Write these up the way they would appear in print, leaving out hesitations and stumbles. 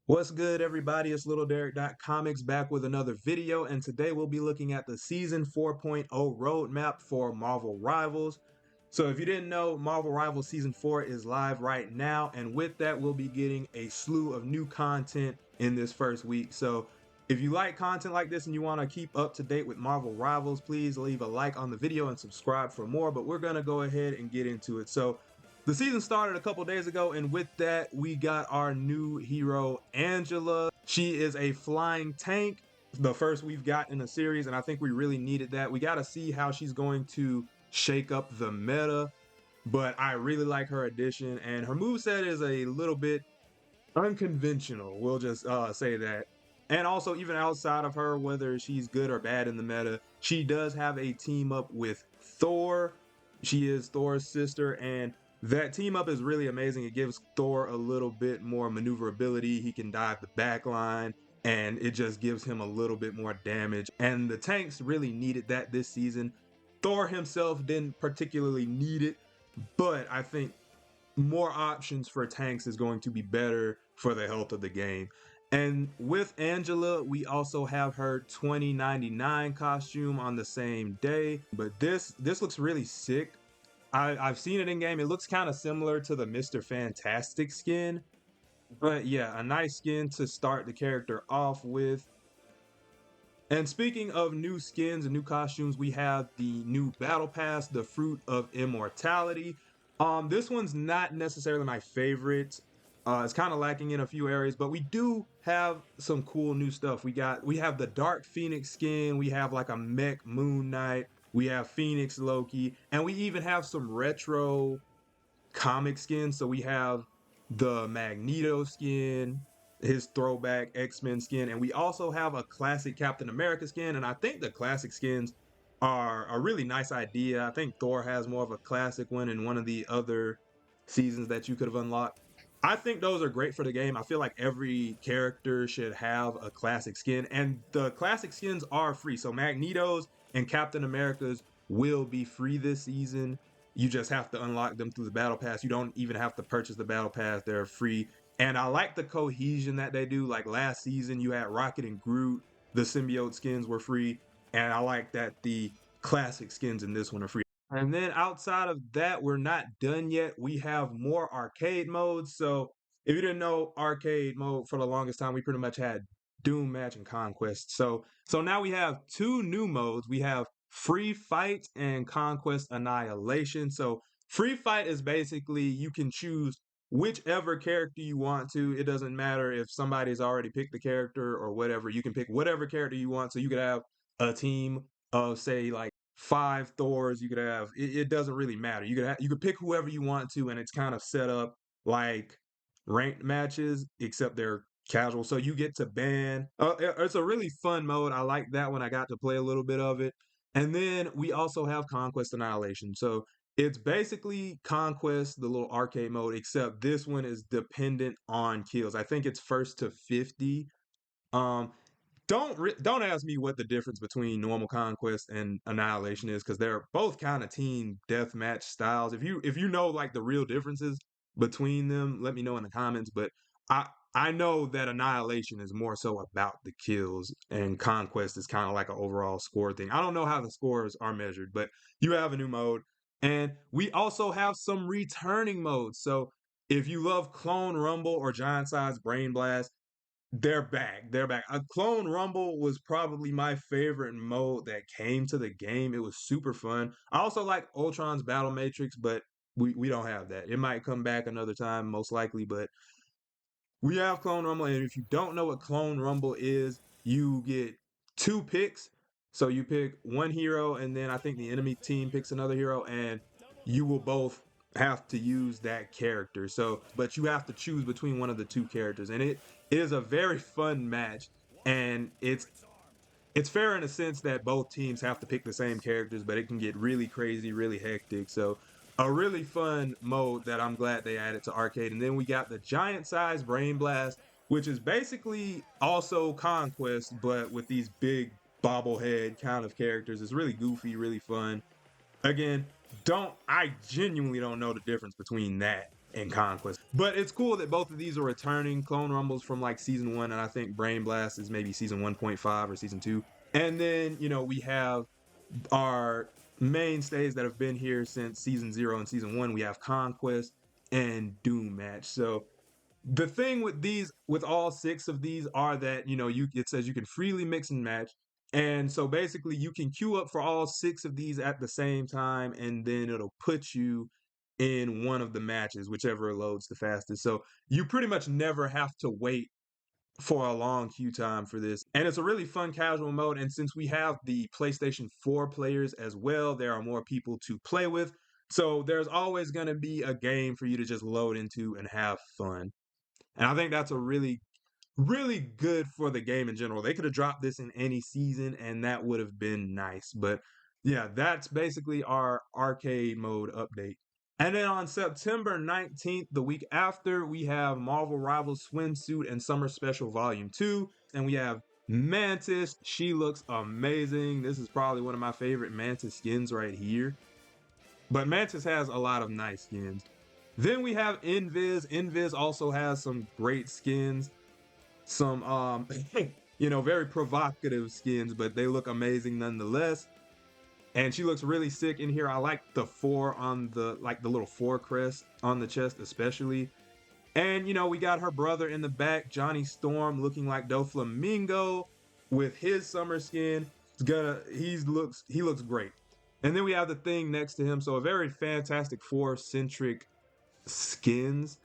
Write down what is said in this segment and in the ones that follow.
What's good, everybody? It's Little Derek.comics back with another video, and today we'll be looking at the Season 4.0 roadmap for Marvel Rivals. So if you didn't know, Marvel Rivals Season 4 is live right now, and with that, we'll be getting a slew of new content in this first week. So if you like content like this and you want to keep up to date with Marvel Rivals, please leave a like on the video and subscribe for more, but we're going to go ahead and get into it. So the season started a couple days ago, and with that, we got our new hero, Angela. She is a flying tank, the first we've got in the series, and I think we really needed that. We got to see how she's going to shake up the meta, but I really like her addition, and her moveset is a little bit unconventional. We'll just say that. And also, even outside of her, whether she's good or bad in the meta, she does have a team up with Thor. She is Thor's sister, and that team up is really amazing. It gives Thor a little bit more maneuverability. He can dive the back line, and it just gives him a little bit more damage. And the tanks really needed that this season. Thor himself didn't particularly need it, but I think more options for tanks is going to be better for the health of the game. And with Angela, we also have her 2099 costume on the same day. But this looks really sick. I've seen it in game. It looks kind of similar to the Mr. Fantastic skin. But yeah, a nice skin to start the character off with. And speaking of new skins and new costumes, we have the new battle pass, the Fruit of Immortality. This one's not necessarily my favorite. It's kind of lacking in a few areas, but we do have some cool new stuff. We have the Dark Phoenix skin, we have like a mech Moon Knight, we have Phoenix Loki, and we even have some retro comic skins. So we have the Magneto skin, his throwback X-Men skin, and we also have a classic Captain America skin. And I think the classic skins are a really nice idea. I think Thor has more of a classic one in one of the other seasons that you could have unlocked. I think those are great for the game. I feel like every character should have a classic skin, and the classic skins are free. So Magneto's and Captain America's will be free this season. You just have to unlock them through the battle pass. You don't even have to purchase the battle pass. They're free. And I like the cohesion that they do. Like last season, you had Rocket and Groot. The symbiote skins were free. And I like that the classic skins in this one are free. And then outside of that, we're not done yet. We have more arcade modes. So if you didn't know, arcade mode for the longest time, we pretty much had Doom Match and Conquest. So now we have two new modes. We have Free Fight and Conquest Annihilation. So Free Fight is basically you can choose whichever character you want to. It doesn't matter if somebody's already picked the character or whatever. You can pick whatever character you want. So you could have a team of say like 5 Thors. You could have it doesn't really matter. You could pick whoever you want to, and it's kind of set up like ranked matches, except they're casual. So you get to ban. It's a really fun mode. I like that one. I got to play a little bit of it. And then we also have Conquest Annihilation. So it's basically Conquest, the little arcade mode, except this one is dependent on kills. I think it's first to 50. Um, don't ask me what the difference between normal Conquest and Annihilation is, because they're both kind of team deathmatch styles. If you know like the real differences between them, let me know in the comments. But I know that Annihilation is more so about the kills, and Conquest is kind of like an overall score thing. I don't know how the scores are measured, but you have a new mode, and we also have some returning modes. So if you love Clone Rumble or Giant Size Brain Blast, they're back. They're back. A Clone Rumble was probably my favorite mode that came to the game. It was super fun. I also like Ultron's Battle Matrix, but we don't have that. It might come back another time, most likely, but we have Clone Rumble. And if you don't know what Clone Rumble is, you get 2 picks. So you pick one hero, and then I think the enemy team picks another hero, and you will both have to use that character. So, but you have to choose between one of the two characters, and it is a very fun match. And it's fair in a sense that both teams have to pick the same characters, but it can get really crazy, really hectic. So a really fun mode that I'm glad they added to arcade. And then we got the giant size Brain Blast, which is basically also Conquest, but with these big bobblehead kind of characters. It's really goofy, really fun. Again, I genuinely don't know the difference between that and Conquest. But it's cool that both of these are returning. Clone Rumble's from like season 1, and I think Brain Blast is maybe season 1.5 or season 2. And then, we have our mainstays that have been here since season 0 and season 1. We have Conquest and Doom Match. So the thing with these, with all 6 of these, are that it says you can freely mix and match, and so basically you can queue up for all 6 of these at the same time, and then it'll put you in one of the matches, whichever loads the fastest. So you pretty much never have to wait for a long queue time for this. And it's a really fun casual mode. And since we have the PlayStation 4 players as well, there are more people to play with. So there's always going to be a game for you to just load into and have fun. And I think that's a really, really good for the game in general. They could have dropped this in any season and that would have been nice. But yeah, that's basically our arcade mode update. And then on September 19th, the week after, we have Marvel Rivals Swimsuit and Summer Special Volume 2. And we have Mantis. She looks amazing. This is probably one of my favorite Mantis skins right here. But Mantis has a lot of nice skins. Then we have Invis. Invis also has some great skins. Some very provocative skins, but they look amazing nonetheless. And she looks really sick in here. I like the 4 on the little 4 crest on the chest especially. And we got her brother in the back, Johnny Storm, looking like Doflamingo with his summer skin. He looks great. And then we have the Thing next to him, so a very Fantastic Four centric skins.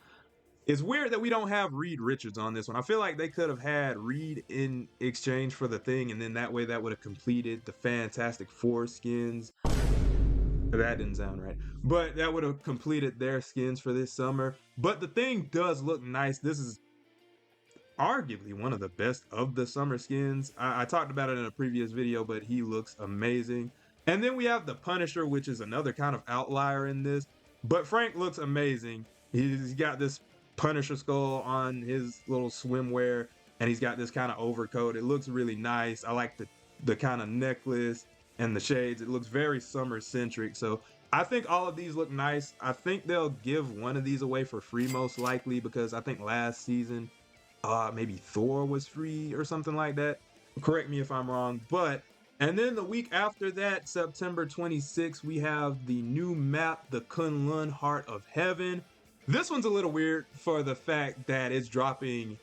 It's weird that we don't have Reed Richards on this one. I feel like they could have had Reed in exchange for the Thing, and then that way that would have completed the Fantastic Four skins. That didn't sound right. But that would have completed their skins for this summer. But the Thing does look nice. This is arguably one of the best of the summer skins. I talked about it in a previous video, but he looks amazing. And then we have the Punisher, which is another kind of outlier in this. But Frank looks amazing. He's got this Punisher skull on his little swimwear, and he's got this kind of overcoat. It looks really nice. I like the kind of necklace and the shades. It looks very summer centric. So I think all of these look nice. I think they'll give one of these away for free most likely, because I think last season maybe Thor was free or something like that. Correct me if I'm wrong. And then the week after that, September 26th, we have the new map, the Kunlun Heart of Heaven. This one's a little weird for the fact that it's dropping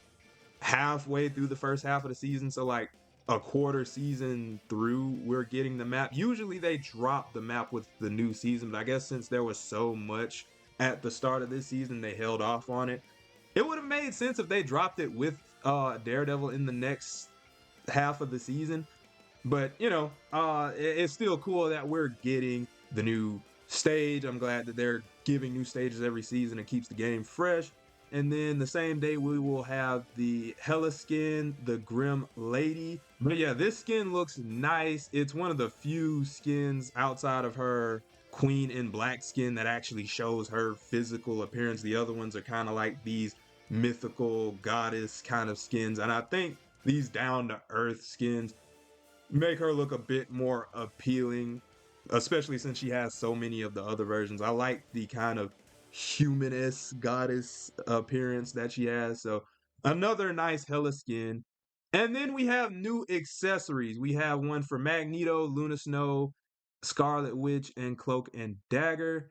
halfway through the first half of the season. So like a quarter season through, we're getting the map. Usually they drop the map with the new season, but I guess since there was so much at the start of this season, they held off on it. It would have made sense if they dropped it with Daredevil in the next half of the season. But, it's still cool that we're getting the new stage. I'm glad that they're giving new stages every season. It keeps the game fresh. And then the same day, we will have the Hela skin, the Grim Lady. But yeah, this skin looks nice. It's one of the few skins outside of her Queen in Black skin that actually shows her physical appearance. The other ones are kind of like these mythical goddess kind of skins. And I think these down-to-earth skins make her look a bit more appealing, especially since she has so many of the other versions. I like the kind of humanist goddess appearance that she has. So another nice Hela skin. And then we have new accessories. We have one for Magneto, Luna Snow, Scarlet Witch, and Cloak and Dagger.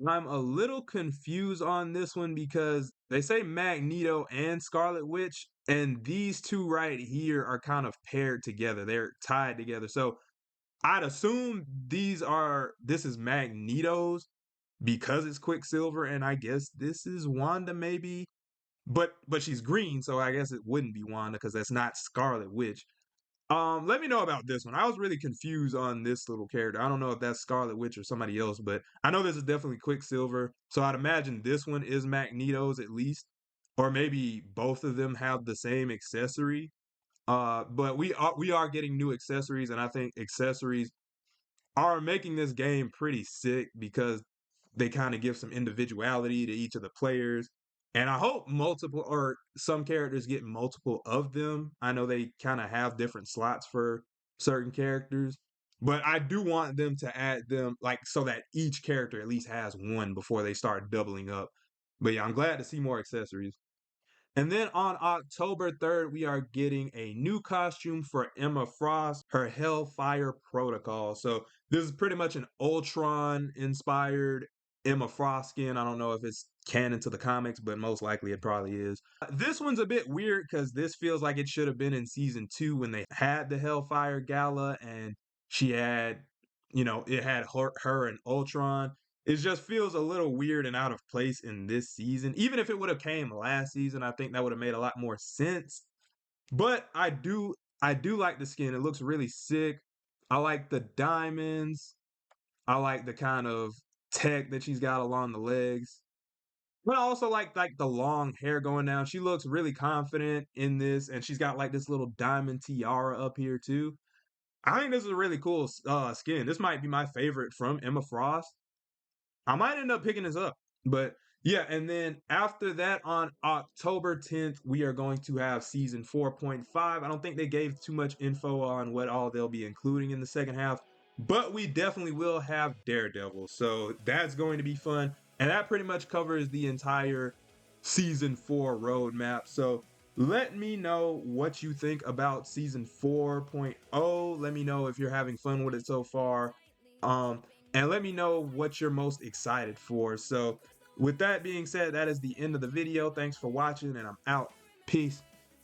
I'm a little confused on this one because they say Magneto and Scarlet Witch, and these two right here are kind of paired together. They're tied together. So I'd assume this is Magneto's because it's Quicksilver, and I guess this is Wanda maybe. But she's green, so I guess it wouldn't be Wanda because that's not Scarlet Witch. Let me know about this one. I was really confused on this little character. I don't know if that's Scarlet Witch or somebody else, but I know this is definitely Quicksilver. So I'd imagine this one is Magneto's at least, or maybe both of them have the same accessory. But we are getting new accessories, and I think accessories are making this game pretty sick because they kind of give some individuality to each of the players. And I hope multiple or some characters get multiple of them. I know they kind of have different slots for certain characters, but I do want them to add them like so that each character at least has one before they start doubling up. But yeah, I'm glad to see more accessories. And then on October 3rd, we are getting a new costume for Emma Frost, her Hellfire Protocol. So this is pretty much an Ultron inspired Emma Frost skin. I don't know if it's canon to the comics, but most likely it probably is. This one's a bit weird because this feels like it should have been in season 2 when they had the Hellfire Gala and she had, it had her and Ultron. It just feels a little weird and out of place in this season. Even if it would have came last season, I think that would have made a lot more sense. But I do like the skin. It looks really sick. I like the diamonds. I like the kind of tech that she's got along the legs. But I also like the long hair going down. She looks really confident in this, and she's got like this little diamond tiara up here too. I think this is a really cool skin. This might be my favorite from Emma Frost. I might end up picking this up. But yeah, and then after that on October 10th, we are going to have season 4.5. I don't think they gave too much info on what all they'll be including in the second half, but we definitely will have Daredevil. So that's going to be fun. And that pretty much covers the entire season 4 roadmap. So let me know what you think about season 4.0. Let me know if you're having fun with it so far. Um, and let me know what you're most excited for. So, with that being said, that is the end of the video. Thanks for watching, and I'm out. Peace.